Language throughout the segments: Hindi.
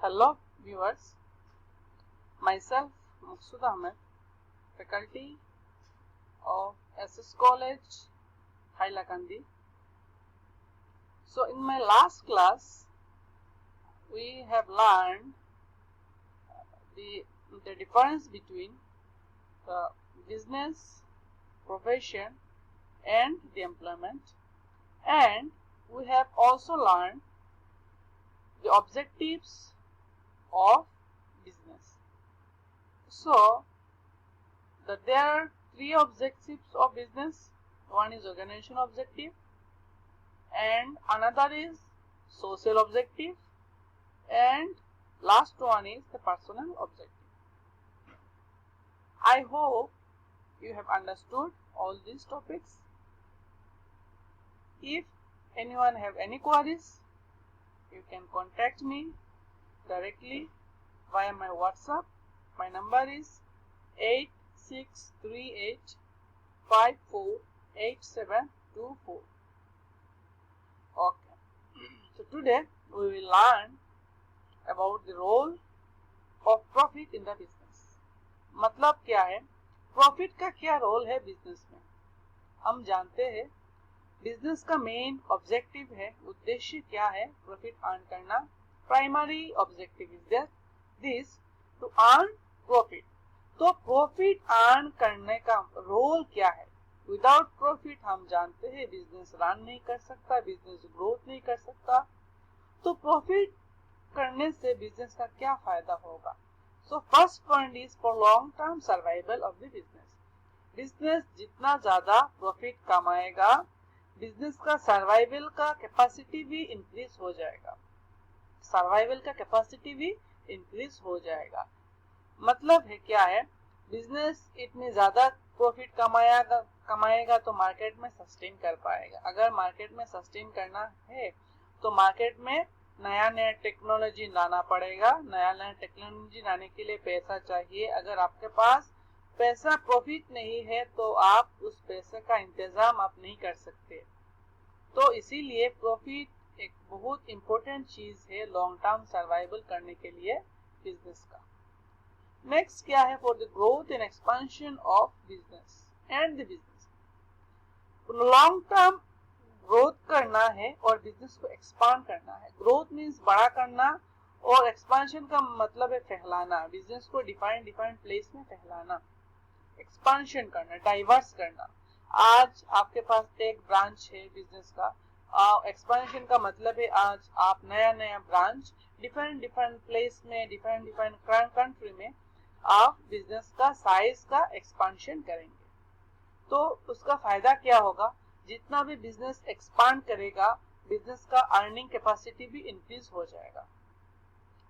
Hello viewers, myself Maqsood Ahmed, faculty of SS College, Hailakandi. So in my last class, we have learned the difference between the business, profession and the employment, and we have also learned the objectives of business. So there are three objectives of business. One is organization objective, and another is social objective, and last one is the personal objective. I hope you have understood all these topics. If anyone have any queries, you can contact me directly via my WhatsApp. My number is 8638548724. Okay. So today we will learn about the role of profit in the business. मतलब क्या है, प्रॉफिट का क्या रोल है बिजनेस में. हम जानते हैं बिजनेस का मेन ऑब्जेक्टिव है, उद्देश्य क्या है, प्रॉफिट अर्न करना. Primary objective is this to earn profit. तो प्रॉफिट अर्न करने का रोल क्या है. विदाउट प्रॉफिट हम जानते हैं बिजनेस रन नहीं कर सकता, बिजनेस ग्रोथ नहीं कर सकता. तो प्रॉफिट करने से बिजनेस का क्या फायदा होगा. So first point is for long term survival of the business. Business जितना ज्यादा प्रॉफिट कमाएगा, बिजनेस का सर्वाइवल का कैपेसिटी भी इंक्रीज हो जाएगा. सर्वाइवल का कैपेसिटी भी इंक्रीज हो जाएगा. मतलब है क्या है, बिजनेस इतनी ज्यादा प्रॉफिट कमाएगा तो मार्केट में सस्टेन कर पाएगा. अगर मार्केट में सस्टेन करना है तो मार्केट में नया नया टेक्नोलॉजी लाना पड़ेगा. नया नया टेक्नोलॉजी लाने के लिए पैसा चाहिए. अगर आपके पास पैसा प्रॉफिट नहीं है तो आप उस पैसे का इंतजाम आप नहीं कर सकते. तो इसीलिए प्रॉफिट एक बहुत इंपॉर्टेंट चीज है लॉन्ग टर्म सर्वाइवल करने के लिए बिजनेस का. नेक्स्ट क्या है, for the growth and expansion of business and the business. Long term growth करना है और बिजनेस को एक्सपांड करना है. ग्रोथ मीन्स बड़ा करना और एक्सपांशन का मतलब है फैलाना. बिजनेस को डिफाइंड प्लेस में फैलाना. एक्सपांशन करना, डाइवर्स करना. आज आपके पास एक ब्रांच है बिजनेस का. एक्सपांशन का मतलब है आज आप नया नया ब्रांच डिफरेंट प्लेस में डिफरेंट कंट्री में आप बिजनेस का साइज का एक्सपांशन करेंगे. तो उसका फायदा क्या होगा, जितना भी बिजनेस एक्सपांड करेगा बिजनेस का अर्निंग कैपेसिटी भी इंक्रीज हो जाएगा.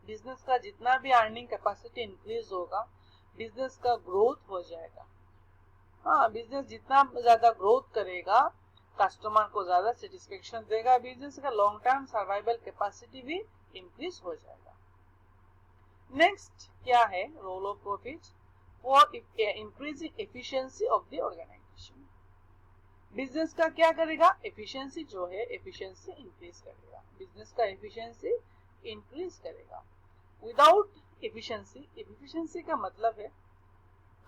बिजनेस का जितना भी अर्निंग कैपेसिटी इंक्रीज होगा बिजनेस का ग्रोथ हो जाएगा. हाँ, बिजनेस जितना ज्यादा ग्रोथ करेगा कस्टमर को ज्यादा सेटिस्फेक्शन देगा, बिजनेस का लॉन्ग टर्म सर्वाइवल कैपेसिटी भी इंक्रीज हो जाएगा. नेक्स्ट क्या है, role of profit for increasing efficiency of the organisation. Business का क्या करेगा, एफिशिएंसी जो है एफिशिएंसी इंक्रीज करेगा. बिजनेस का एफिशिएंसी इंक्रीज करेगा. विदाउट एफिशिएंसी का मतलब है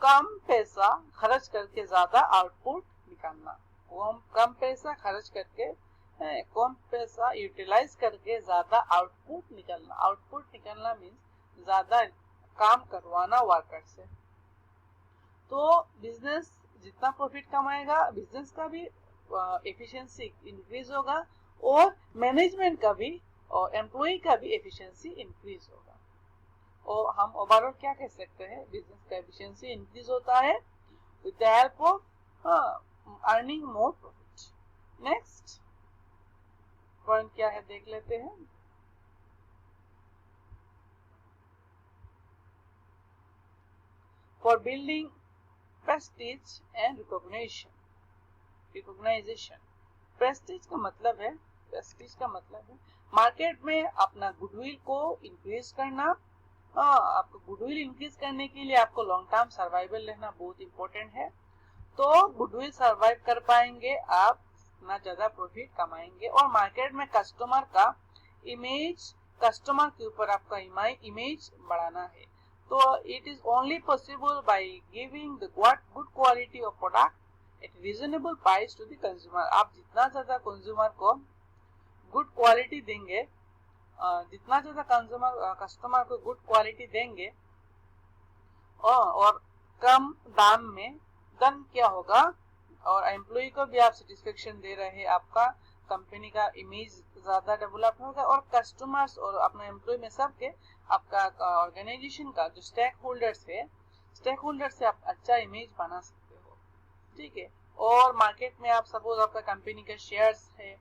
कम पैसा खर्च करके ज्यादा आउटपुट निकालना. कम पैसा खर्च करके कम पैसा यूटिलाइज करके ज्यादा आउटपुट निकालना. आउटपुट निकालना मीन्स ज्यादा काम करवाना वर्कर से. तो बिजनेस जितना प्रॉफिट कमाएगा बिजनेस का भी एफिशिएंसी इंक्रीज होगा और मैनेजमेंट का भी और एम्प्लॉय का भी एफिशिएंसी इंक्रीज होगा. और हम ओवरऑल क्या कह सकते हैं, बिजनेस का एफिशिएंसी इंक्रीज होता है with the help of earning more profit. Next point क्या है देख लेते हैं. For building prestige and recognisation. Prestige का मतलब है मार्केट में अपना गुडविल को इंक्रीज करना. आपको गुडविल इंक्रीज करने के लिए आपको लॉन्ग टर्म सर्वाइवल रहना बहुत इंपॉर्टेंट है. तो गुडविल सर्वाइव कर पाएंगे आप, ना ज्यादा प्रॉफिट कमाएंगे और मार्केट में कस्टमर का इमेज कस्टमर के ऊपर आपका इमेज बढ़ाना है। तो it is only possible by giving the good quality of product at reasonable price to the consumer. आप जितना ज्यादा कंज्यूमर को गुड क्वालिटी देंगे, जितना ज्यादा कस्टमर को गुड क्वालिटी देंगे और कम दाम में, देन क्या होगा, और एम्प्लॉय को भी आप सेटिस्फेक्शन दे रहे हैं, आपका कंपनी का इमेज ज्यादा डेवलप होगा और कस्टमर्स और अपने एम्प्लॉय में सबके आपका ऑर्गेनाइजेशन का जो स्टेक होल्डर से आप अच्छा इमेज बना सकते हो। ठीक है। और मार्केट में आप सपोज आपका कंपनी का शेयर्स है,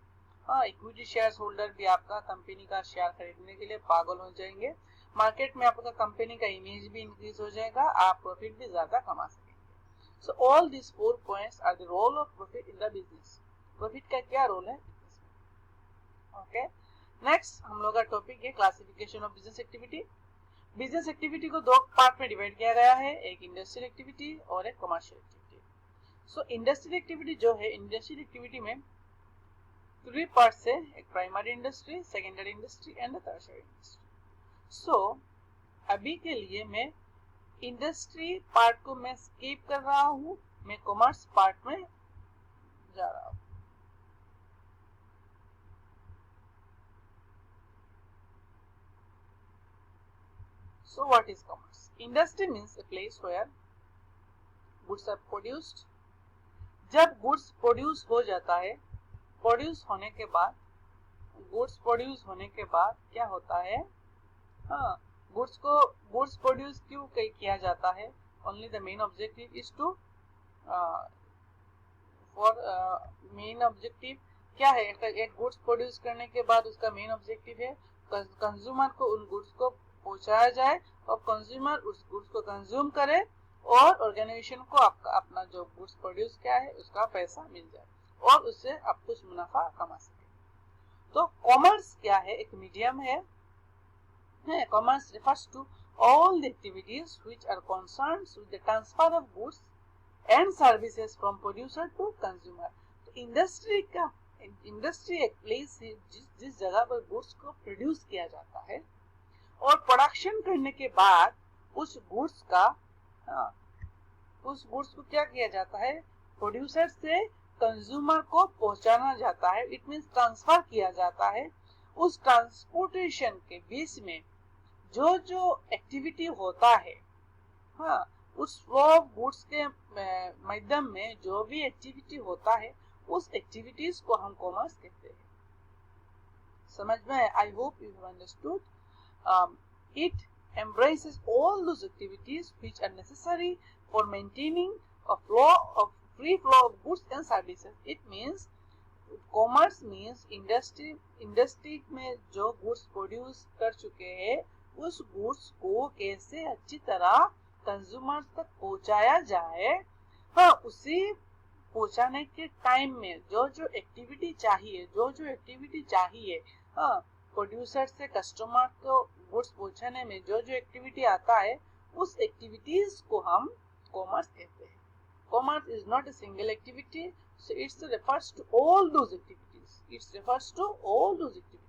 इक्विटी शेयर्स होल्डर भी आपका कंपनी का शेयर खरीदने के लिए पागल हो जाएंगे। मार्केट में आपका कंपनी का इमेज भी इंक्रीज हो जाएगा, आप प्रॉफिट भी ज्यादा कमा सकेंगे। So all these 4 points are the role of profit in the business. Profit का क्या रोल है बिजनेस में? ओके, नेक्स्ट हम लोग का टॉपिक है classification of business activity. Business activity को 2 पार्ट में डिवाइड किया गया है, एक इंडस्ट्रियल एक्टिविटी और एक commercial activity. So industrial activity जो है, इंडस्ट्रियल एक्टिविटी में 3 पार्ट्स है, एक primary industry, secondary industry and tertiary industry. So अभी के लिए मैं इंडस्ट्री पार्ट को मैं स्किप कर रहा हूं, मैं कॉमर्स पार्ट में जा रहा हूं। So what is commerce? Industry means a place where goods are produced. जब गुड्स प्रोड्यूस हो जाता है, प्रोड्यूस होने के बाद, गुड्स प्रोड्यूस होने के बाद क्या होता है, हाँ, गुड्स प्रोड्यूस क्यों किया जाता है? Only the main objective is to main objective क्या है? एक गुड्स प्रोड्यूस करने के बाद उसका मेन ऑब्जेक्टिव है कंज्यूमर को उन गुड्स को पहुंचाया जाए और कंज्यूमर उस गुड्स को कंज्यूम करे और ऑर्गेनाइजेशन को आपका अपना जो गुड्स प्रोड्यूस किया है उसका पैसा मिल जाए और उससे आप कुछ मुनाफा कमा सके। तो कॉमर्स क्या है? एक मीडियम है। Commerce refers to all the activities which are concerned with the transfer of goods and services from producer to consumer. तो इंडस्ट्री एक प्लेस है जिस जगह पर गुड्स को प्रोड्यूस किया जाता है और प्रोडक्शन करने के बाद उस गुड्स को क्या किया जाता है? प्रोड्यूसर से कंज्यूमर को पहुंचाना जाता है। इट मींस ट्रांसफर किया जाता है। उस ट्रांसपोर्टेशन के बीच में जो एक्टिविटी होता है, हाँ, उस फ्लो ऑफ गुड्स के माध्यम में जो भी एक्टिविटी होता है उस एक्टिविटीज को हम कॉमर्स कहते हैं। समझ में? I hope you have understood. It embraces all those activities which are necessary for maintaining a free flow of goods and services. It means commerce means industry में जो गुड्स प्रोड्यूस कर चुके हैं उस गुड्स को कैसे अच्छी तरह कंज्यूमर्स तक पहुंचाया जाए। हाँ, उसी पहुंचाने के टाइम में जो एक्टिविटी चाहिए, हाँ, प्रोड्यूसर से कस्टमर को गुड्स पहुंचाने में जो एक्टिविटी आता है उस एक्टिविटीज को हम कॉमर्स कहते हैं। Commerce is not a single activity, so it refers to all those activities. It refers to all those activities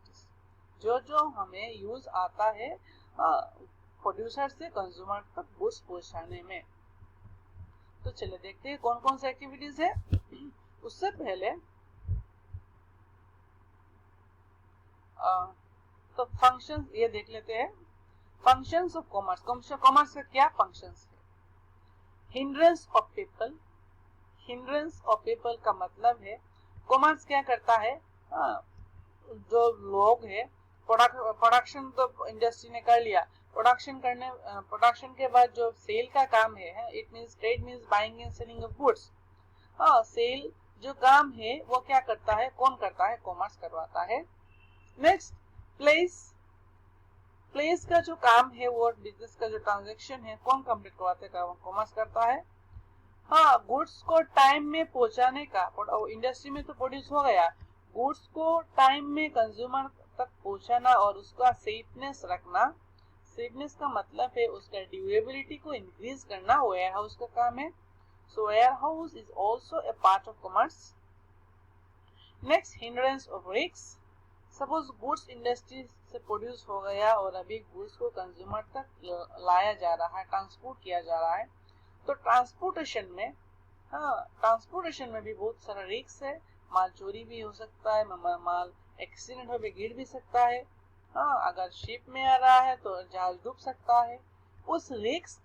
जो हमें यूज आता है प्रोड्यूसर से कंज्यूमर तक गुड्स पहुंचाने में। तो चलिए देखते हैं कौन कौन सी एक्टिविटीज है। उससे पहले तो फंक्शंस ये देख लेते हैं। Functions of commerce. कॉमर्स का क्या फंक्शंस है? Hindrance of people. Hindrance of people का मतलब है कॉमर्स क्या करता है, जो लोग है, प्रोडक्शन तो इंडस्ट्री ने कर लिया, प्रोडक्शन के बाद जो सेल का काम है, it means trade means buying and selling of goods. Sale जो काम है वो क्या करता है, कौन करता है? कॉमर्स करवाता है। नेक्स्ट प्लेस का जो काम है वो बिजनेस का जो ट्रांजैक्शन है कौन कंप्लीट करवाते का? कॉमर्स करता है। हाँ, गुड्स को टाइम में पहुंचाने का, इंडस्ट्री में तो प्रोड्यूस हो गया, गुड्स को टाइम में कंज्यूमर तक पहुंचाना और उसका सेफनेस रखना। सेफनेस का मतलब है उसका ड्यूरेबिलिटी को इंक्रीज करना, वेयर हाउस का काम है। So warehouse is also a part of commerce. Next, hindrance of risk. Suppose goods industry से प्रोड्यूस हो गया और अभी गुड्स को कंज्यूमर तक लाया जा रहा है, ट्रांसपोर्ट किया जा रहा है। तो ट्रांसपोर्टेशन में, हाँ, ट्रांसपोर्टेशन में भी बहुत सारा रिस्क है। माल चोरी भी हो सकता है, माल एक्सीडेंट हो गिर भी सकता है। हाँ, अगर शिप में आ रहा है तो जहाज डूब सकता है। उस रिस्क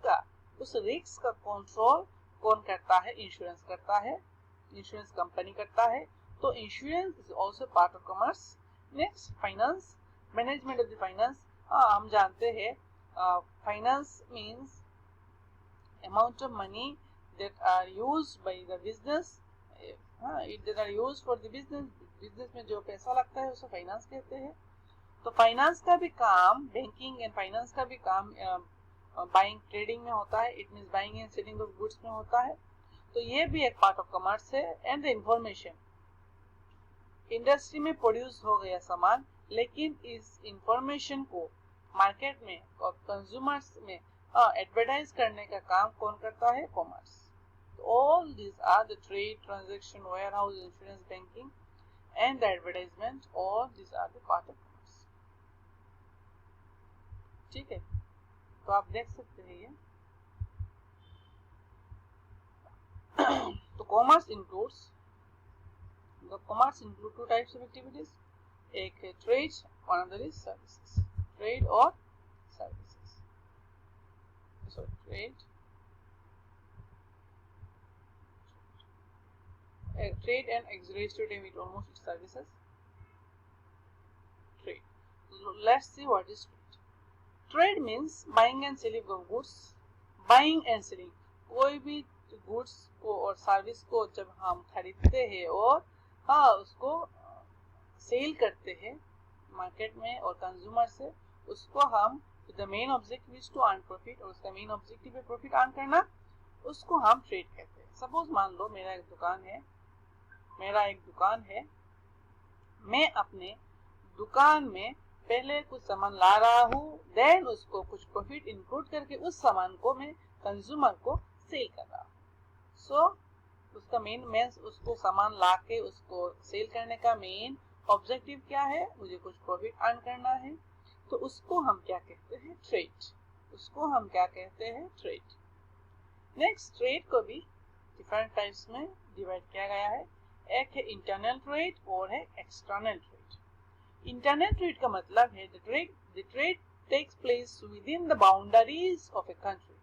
का कंट्रोल कौन करता है? इंश्योरेंस करता है, इंश्योरेंस कंपनी करता है। तो insurance is also part of commerce. Next, finance, management of the finance. हम जानते हैं finance means amount of money that are used by the business, that are used for the business में जो पैसा लगता है उसे फाइनेंस कहते हैं। तो फाइनेंस का भी काम, बैंकिंग एंड फाइनेंस का भी काम बाइंग ट्रेडिंग में होता है। It means buying and selling of goods में होता है। तो ये भी एक पार्ट ऑफ कॉमर्स है। एंड द इंफॉर्मेशन, इंडस्ट्री में प्रोड्यूस हो गया सामान, लेकिन इस इंफॉर्मेशन को मार्केट में और कंज्यूमर्स में एडवर्टाइज करने का काम कौन करता है? Commerce. All these are the trade, transaction, warehouse, insurance, banking, and the advertisement. All these are the part of commerce. ठीक है, तो आप देख सकते हैं ये। तो commerce includes two types of activities. एक है trade, another is services. Trade or services. So trade and auxiliary to it almost services. Trade. So let's see what is trade. Trade means buying and selling of goods. Buying and selling, कोई भी गुड्स को और सर्विस को जब हम खरीदते हैं और उसको सेल करते हैं मार्केट में और कंज्यूमर से, उसको हम the main objective is to earn profit, और उसका मेन ऑब्जेक्टिव है प्रॉफिट अर्न करना, उसको हम ट्रेड कहते हैं। सपोज मान लो मेरा एक दुकान है, मैं अपने दुकान में पहले कुछ सामान ला रहा हूँ, देन उसको कुछ प्रॉफिट इंक्लूड करके उस सामान को मैं कंज्यूमर को सेल कर रहा हूँ। सो उसका मैं उसको सामान ला के उसको सेल करने का मेन ऑब्जेक्टिव क्या है? मुझे कुछ प्रॉफिट अर्न करना है। तो उसको हम क्या कहते हैं? ट्रेड। नेक्स्ट, ट्रेड को भी डिफरेंट टाइप्स में डिवाइड किया गया है। एक है इंटरनल ट्रेड और है एक्सटर्नल ट्रेड। इंटरनल ट्रेड का मतलब है the trade takes place within the boundaries of a country।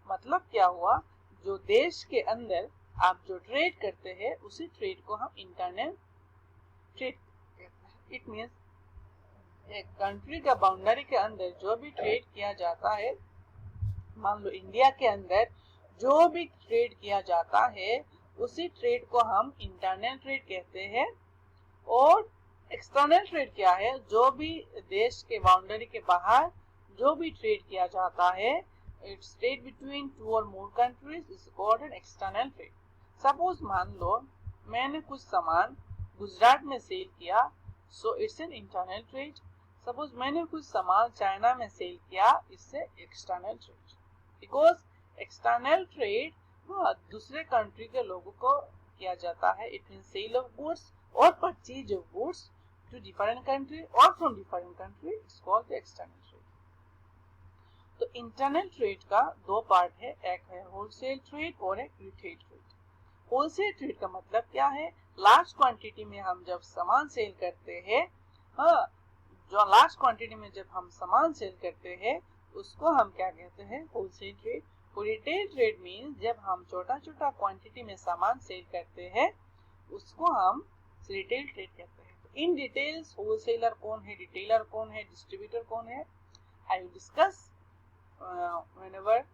मतलब क्या हुआ? जो देश के अंदर आप जो ट्रेड करते हैं उसी ट्रेड को हम इंटरनल ट्रेड कहते हैं। इट मींस एक कंट्री का बाउंड्री के अंदर जो भी ट्रेड किया जाता है, मान लो इंडिया के अंदर जो भी ट्रेड किया जाता है उसी ट्रेड को हम इंटरनल ट्रेड कहते हैं। और एक्सटर्नल ट्रेड क्या है? जो भी देश के बाउंड्री के बाहर जो भी ट्रेड किया जाता है, इट्स ट्रेड बिटवीन टू और more countries, is called an external trade. Suppose मान लो मैंने कुछ सामान गुजरात में सेल किया, so it's an internal trade. Suppose मैंने कुछ सामान चाइना में सेल किया, इससे external trade. Because external trade दूसरे कंट्री के लोगों को किया जाता है। It mean sale of goods और purchase of goods to different country और from different country, it's called the external trade. तो इंटरनल ट्रेड का दो पार्ट है, एक है होलसेल ट्रेड और एक रिटेल ट्रेड। होलसेल ट्रेड का मतलब क्या है? लार्ज क्वांटिटी में हम जब सामान सेल करते हैं, जो लार्ज क्वांटिटी में जब हम सामान सेल करते हैं उसको हम क्या कहते हैं? Wholesale trade. Retail trade means जब हम छोटा छोटा क्वांटिटी में सामान सेल करते हैं उसको हम रिटेल ट्रेड कहते हैं। तो इन डिटेल्स होलसेलर कौन है, रिटेलर कौन है, डिस्ट्रीब्यूटर कौन है, I will discuss whenever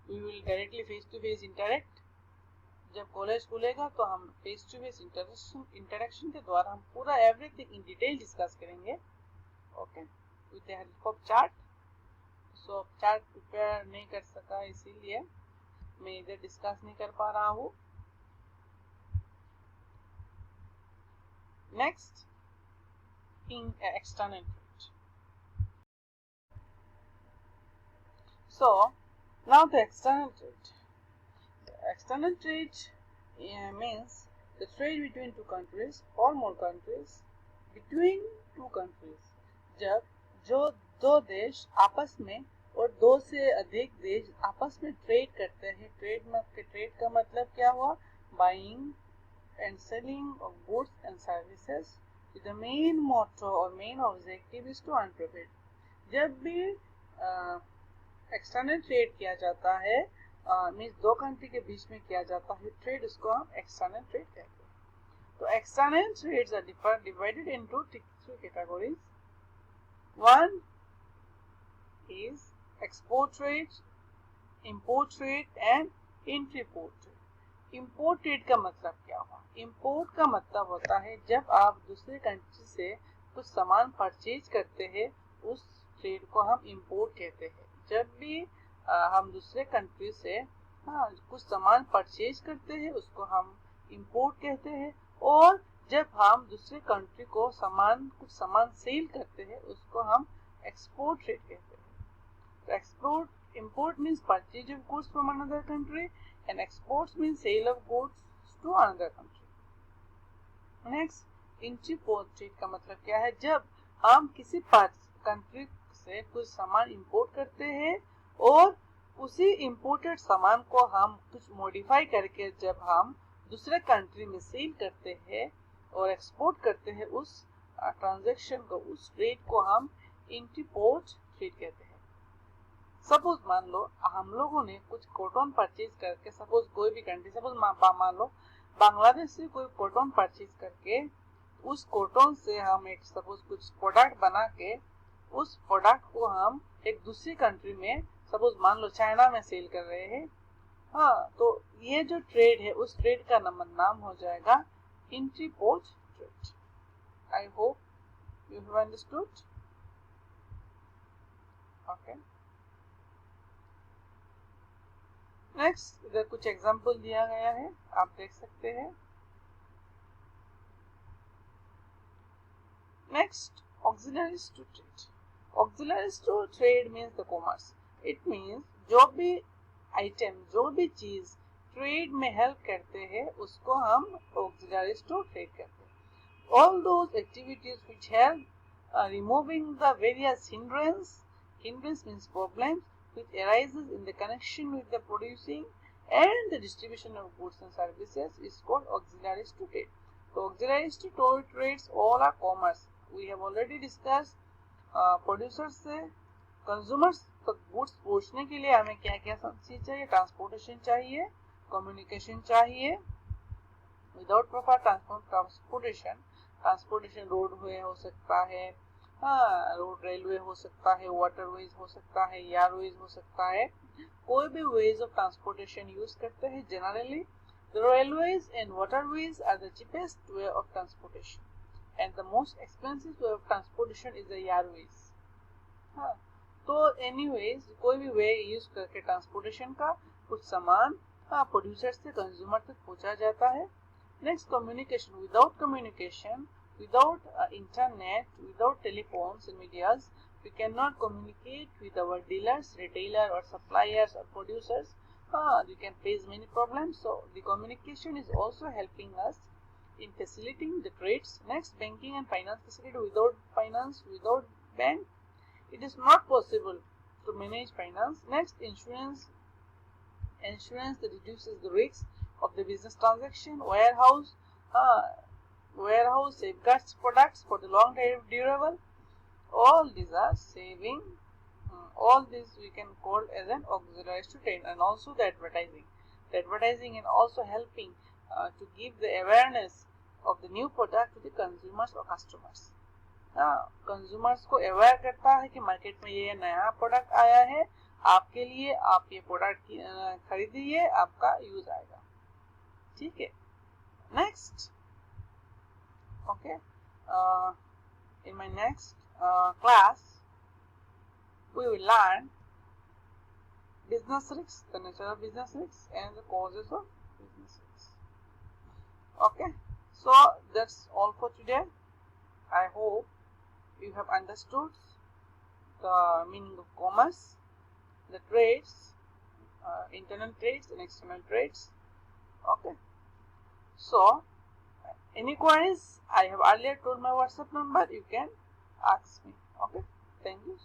we will directly face to face interact। जब कॉलेज खुलेगा तो हम फेस टू फेस इंटरेक्शन के द्वारा हम पूरा एवरीथिंग इन डिटेल डिस्कस करेंगे। Okay, with the help of chart. So chart prepare नहीं कर सका इसीलिए मैं इधर डिस्कस नहीं कर पा रहा हूँ। Next, in external trade. So now the external trade. The external trade means the trade between two countries or more countries between two countries, जब जो दो देश आपस में और दो से अधिक देश आपस में ट्रेड करते हैं। ट्रेड का मतलब क्या हुआ? Buying and selling of goods and services. The main motto और main objective is to earn profit. जब भी एक्सटर्नल ट्रेड किया जाता है, मीन्स दो कंट्री के बीच में किया जाता है ट्रेड, उसको हम एक्सटर्नल ट्रेड कहते हैं। तो external trades are divided into three categories. One is export trade, import trade and intra-import trade. Import trade का मतलब क्या हुआ? Import का मतलब होता है जब आप दूसरे कंट्री से कुछ सामान परचेज करते हैं, उस ट्रेड को हम import कहते हैं। जब भी हम दूसरे कंट्री से कुछ सामान परचेज करते हैं, उसको हम import कहते हैं। और जब हम दूसरे कंट्री को कुछ सामान सेल करते हैं, उसको हम एक्सपोर्ट ट्रेड कहते हैं। तो export import means purchase of goods from another country and exports means sale of goods to another country. Next, intra import trade का मतलब क्या है? जब हम किसी कंट्री से कुछ सामान इंपोर्ट करते हैं और उसी इंपोर्टेड सामान को हम कुछ मॉडिफाई करके जब हम दूसरे कंट्री में सेल करते हैं और एक्सपोर्ट करते हैं, उस ट्रांजैक्शन को, उस ट्रेड को हम इंट्रा-इम्पोर्ट ट्रेड कहते हैं। सपोज मान लो हम लोगों ने कुछ कॉटन परचेज करके, सपोज कोई भी कंट्री, सपोज मान लो बांग्लादेश से कोई कॉटन परचेज करके, उस कॉटन से हम एक सपोज कुछ प्रोडक्ट बना के, उस प्रोडक्ट को हम एक दूसरी कंट्री में, सपोज मान लो चाइना में सेल कर रहे हैं। तो ये जो ट्रेड है, उस ट्रेड का नाम हो जाएगा intra-import trade. I hope you have understood. Okay, next इधर कुछ एग्जांपल दिया गया है, आप देख सकते हैं। Next, auxiliaries to trade. Auxiliaries to trade means the commerce. It means जो भी आइटम, जो भी चीज ट्रेड में हेल्प करते हैं, उसको हम ऑक्सिलरीज टू ट्रेड कहते हैं। All those activities which help removing the various hindrance means problems which arises in the connection with the producing and the distribution of goods and services is called auxiliaries to trade. So auxiliaries to trades all are commerce. We have already discussed producers से कंज्यूमर्स तक गुड्स पहुंचने के लिए हमें क्या क्या चीज चाहिए? ट्रांसपोर्टेशन चाहिए, कम्युनिकेशन चाहिए। विदाउट प्रॉपर ट्रांसपोर्टेशन रोड वे हो सकता है, रोड रेलवे हो सकता है, वाटरवेज हो सकता है, एयरवेज हो सकता है, कोई भी वेज ऑफ ट्रांसपोर्टेशन यूज करते हैं। Generally the railways and waterways are the cheapest way of transportation and the most expensive way of transportation is the airways. तो एनीवेज कोई भी वे यूज करके ट्रांसपोर्टेशन का कुछ सामान प्रोड्यूसर से कंज्यूमर तक पहुंचा जाता है। Next, communication. Without communication, without internet, without telephones and medias, we cannot communicate with our dealers, retailer or suppliers or producers. We can face many problems. So the communication is also helping us in facilitating the trades. Next, banking and finance facility. Without finance, without bank, it is not possible to manage finance. Next, insurance that reduces the risks of the business transaction. Warehouse safeguards products for the long durable. All these are saving. All these we can call as an auxiliary to trade. And also the advertising and also helping to give the awareness of the new product to the consumers or customers. Consumers को अवेयर करता है कि मार्केट में ये नया प्रोडक्ट आया है आपके लिए, आप ये प्रोडक्ट खरीदिए, आपका यूज आएगा। ठीक है, next, okay, in my next class we will learn business risks, the nature of business risks and the causes of business risks. Okay, so that's all for today. I hope you have understood the meaning of commerce, the trades, internal trades and external trades. Okay, so Any queries? I have earlier told my WhatsApp number. You can ask me. Okay. Thank you.